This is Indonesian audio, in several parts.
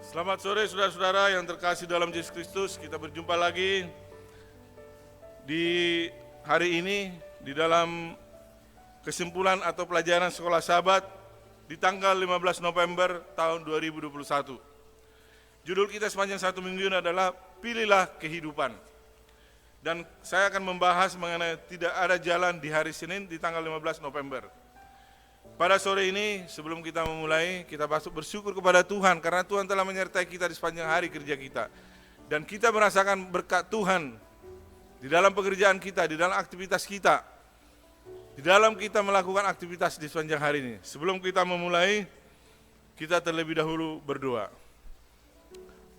Selamat sore saudara-saudara yang terkasih dalam Yesus Kristus. Kita berjumpa lagi di hari ini di dalam kesimpulan atau pelajaran sekolah Sabat di tanggal 15 November tahun 2021. Judul kita sepanjang satu minggu ini adalah Pilihlah Kehidupan. Dan saya akan membahas mengenai tidak ada jalan di hari Senin di tanggal 15 November. Pada sore ini, sebelum kita memulai, kita bersyukur kepada Tuhan karena Tuhan telah menyertai kita di sepanjang hari kerja kita. Dan kita merasakan berkat Tuhan di dalam pekerjaan kita, di dalam aktivitas kita, di dalam kita melakukan aktivitas di sepanjang hari ini. Sebelum kita memulai, kita terlebih dahulu berdoa.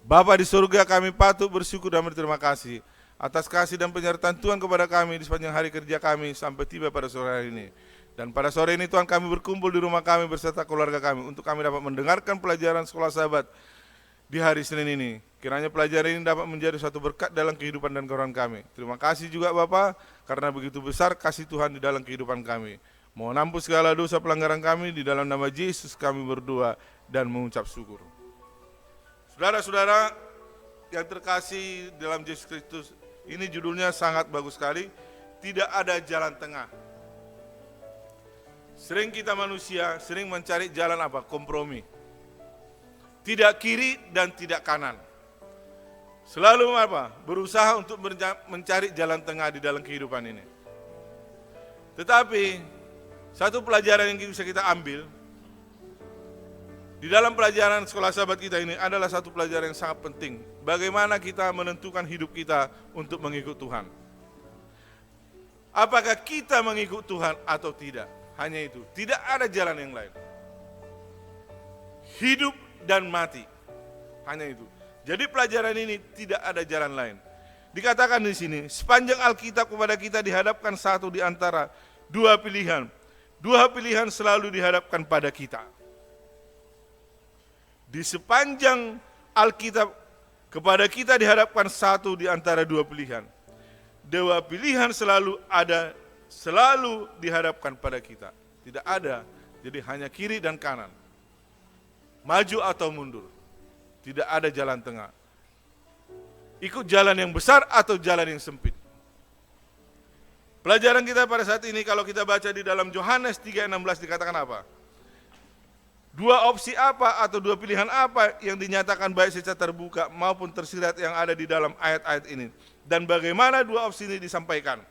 Bapa di surga, kami patut bersyukur dan berterima kasih atas kasih dan penyertaan Tuhan kepada kami di sepanjang hari kerja kami sampai tiba pada sore hari ini. Dan pada sore ini Tuhan kami berkumpul di rumah kami beserta keluarga kami untuk kami dapat mendengarkan pelajaran sekolah Sabat di hari Senin ini. Kiranya pelajaran ini dapat menjadi suatu berkat dalam kehidupan dan kehidupan kami. Terima kasih juga Bapa karena begitu besar kasih Tuhan di dalam kehidupan kami. Mohon ampun segala dosa pelanggaran kami, di dalam nama Yesus kami berdoa dan mengucap syukur. Saudara-saudara yang terkasih dalam Yesus Kristus, ini judulnya sangat bagus sekali, tidak ada jalan tengah. Sering kita manusia sering mencari jalan apa? Kompromi. Tidak kiri dan tidak kanan. Selalu apa? Berusaha untuk mencari jalan tengah di dalam kehidupan ini. Tetapi satu pelajaran yang bisa kita ambil di dalam pelajaran sekolah Sabat kita ini adalah satu pelajaran yang sangat penting. Bagaimana kita menentukan hidup kita untuk mengikut Tuhan. Apakah kita mengikut Tuhan atau tidak? Hanya itu, tidak ada jalan yang lain. Hidup dan mati, hanya itu. Jadi pelajaran ini tidak ada jalan lain. Dikatakan di sini, sepanjang Alkitab kepada kita dihadapkan satu di antara dua pilihan. Dua pilihan selalu dihadapkan pada kita. Di sepanjang Alkitab kepada kita dihadapkan satu di antara dua pilihan. Dua pilihan selalu dihadapkan pada kita. Tidak ada, jadi hanya kiri dan kanan. Maju atau mundur. Tidak ada jalan tengah. Ikut jalan yang besar atau jalan yang sempit. Pelajaran kita pada saat ini kalau kita baca di dalam Yohanes 3:16 dikatakan apa? Dua opsi apa atau dua pilihan apa yang dinyatakan baik secara terbuka maupun tersirat yang ada di dalam ayat-ayat ini. Dan bagaimana dua opsi ini disampaikan.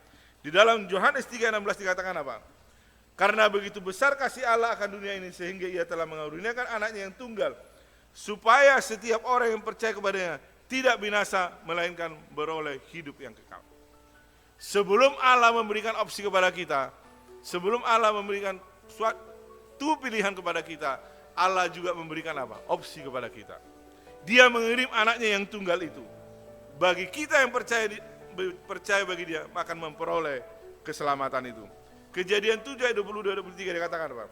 Di dalam Yohanes 3:16 dikatakan apa? Karena begitu besar kasih Allah akan dunia ini sehingga ia telah mengaruniakan anaknya yang tunggal. Supaya setiap orang yang percaya kepadanya tidak binasa melainkan beroleh hidup yang kekal. Sebelum Allah memberikan opsi kepada kita, sebelum Allah memberikan suatu pilihan kepada kita, Allah juga memberikan apa? Opsi kepada kita. Dia mengirim anaknya yang tunggal itu. Bagi kita yang percaya bagi dia akan memperoleh keselamatan itu. Kejadian 7 ayat 22-23 dikatakan apa?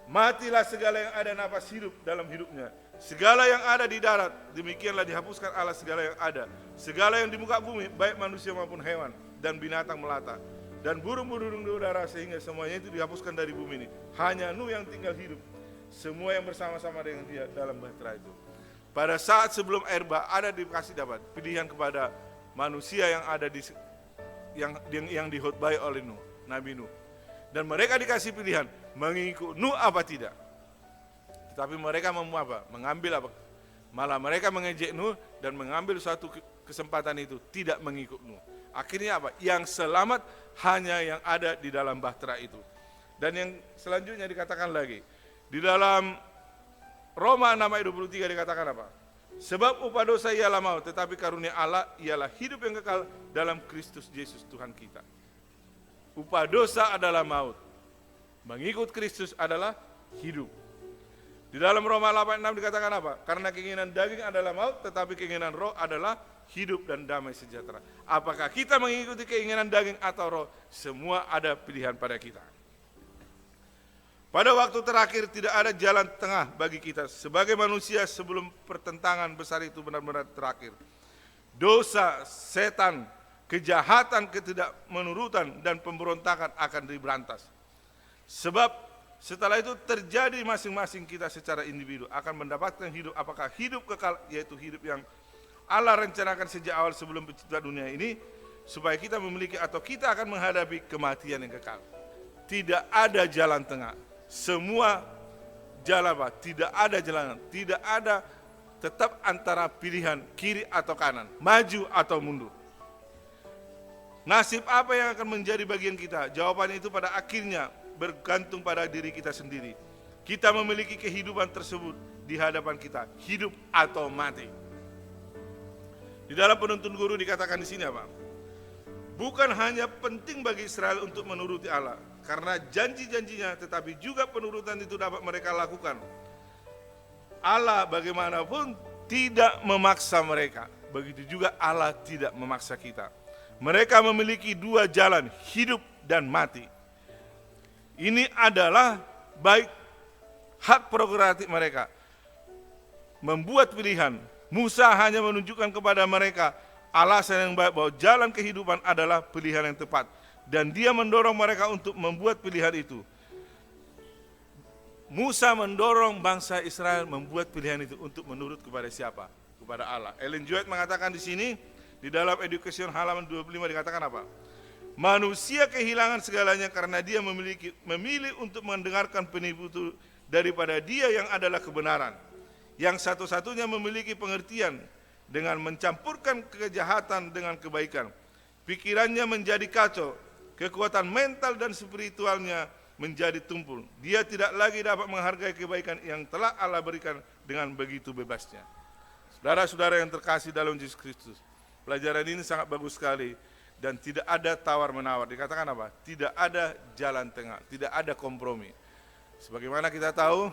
Matilah segala yang ada nafas hidup dalam hidupnya. Segala yang ada di darat, demikianlah dihapuskan Allah segala yang ada. Segala yang di muka bumi, baik manusia maupun hewan dan binatang melata. Dan burung-burung di udara sehingga semuanya itu dihapuskan dari bumi ini. Hanya Nuh yang tinggal hidup. Semua yang bersama-sama dengan dia dalam bahtera itu. Pada saat sebelum air bah ada dikasih dapat pilihan kepada manusia yang ada di yang dihotbai oleh Nuh, Nabi Nuh. Dan mereka dikasih pilihan mengikut Nuh apa tidak. Tetapi mereka mengambil apa? Malah mereka mengejek Nuh dan mengambil suatu kesempatan itu tidak mengikut Nuh. Akhirnya apa? Yang selamat hanya yang ada di dalam bahtera itu. Dan yang selanjutnya dikatakan lagi di dalam Roma 6 ayat 23 dikatakan apa? Sebab upah dosa ialah maut, tetapi karunia Allah ialah hidup yang kekal dalam Kristus Yesus Tuhan kita. Upah dosa adalah maut. Mengikut Kristus adalah hidup. Di dalam Roma 8:6 dikatakan apa? Karena keinginan daging adalah maut, tetapi keinginan roh adalah hidup dan damai sejahtera. Apakah kita mengikuti keinginan daging atau roh? Semua ada pilihan pada kita. Pada waktu terakhir tidak ada jalan tengah bagi kita sebagai manusia sebelum pertentangan besar itu benar-benar terakhir. Dosa, setan, kejahatan, ketidakmenurutan dan pemberontakan akan diberantas. Sebab Setelah itu terjadi masing-masing kita secara individu akan mendapatkan hidup, apakah hidup kekal, yaitu hidup yang Allah rencanakan sejak awal sebelum penciptaan dunia ini, supaya kita memiliki atau kita akan menghadapi kematian yang kekal. Tidak ada jalan tengah. Semua jalan, tidak ada jalan, tidak ada tetap antara pilihan kiri atau kanan, maju atau mundur. Nasib apa yang akan menjadi bagian kita? Jawabannya itu pada akhirnya bergantung pada diri kita sendiri. Kita memiliki kehidupan tersebut di hadapan kita, hidup atau mati. Di dalam penuntun guru dikatakan di sini apa? Bukan hanya penting bagi Israel untuk menuruti Allah, karena janji-janjinya, tetapi juga penurutan itu dapat mereka lakukan. Allah bagaimanapun tidak memaksa mereka, begitu juga Allah tidak memaksa kita. Mereka memiliki dua jalan, hidup dan mati. Ini adalah baik hak prerogatif mereka membuat pilihan. Musa hanya menunjukkan kepada mereka alasan yang baik bahwa jalan kehidupan adalah pilihan yang tepat, dan dia mendorong mereka untuk membuat pilihan itu. Musa mendorong bangsa Israel membuat pilihan itu untuk menurut kepada siapa? Kepada Allah. Ellen G. White mengatakan di sini di dalam Education halaman 25 dikatakan apa? Manusia kehilangan segalanya karena dia memilih untuk mendengarkan penipu itu daripada dia yang adalah kebenaran, yang satu-satunya memiliki pengertian dengan mencampurkan kejahatan dengan kebaikan. Pikirannya menjadi kacau, kekuatan mental dan spiritualnya menjadi tumpul. Dia tidak lagi dapat menghargai kebaikan yang telah Allah berikan dengan begitu bebasnya. Saudara-saudara yang terkasih dalam Yesus Kristus, pelajaran ini sangat bagus sekali. Dan tidak ada tawar-menawar, dikatakan apa? Tidak ada jalan tengah, tidak ada kompromi. Sebagaimana kita tahu,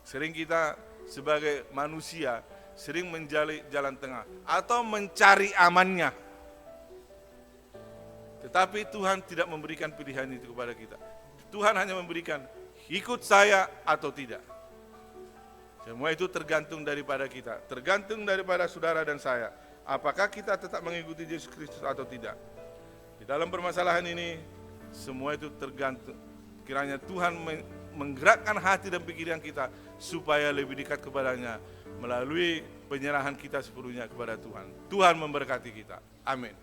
sering kita sebagai manusia sering menjali jalan tengah atau mencari amannya. Tetapi Tuhan tidak memberikan pilihan itu kepada kita. Tuhan hanya memberikan ikut saya atau tidak. Semua itu tergantung daripada kita, tergantung daripada saudara dan saya. Apakah kita tetap mengikuti Yesus Kristus atau tidak? Di dalam permasalahan ini, semua itu tergantung. Kiranya Tuhan menggerakkan hati dan pikiran kita supaya lebih dekat kepadanya melalui penyerahan kita sepenuhnya kepada Tuhan. Tuhan memberkati kita. Amin.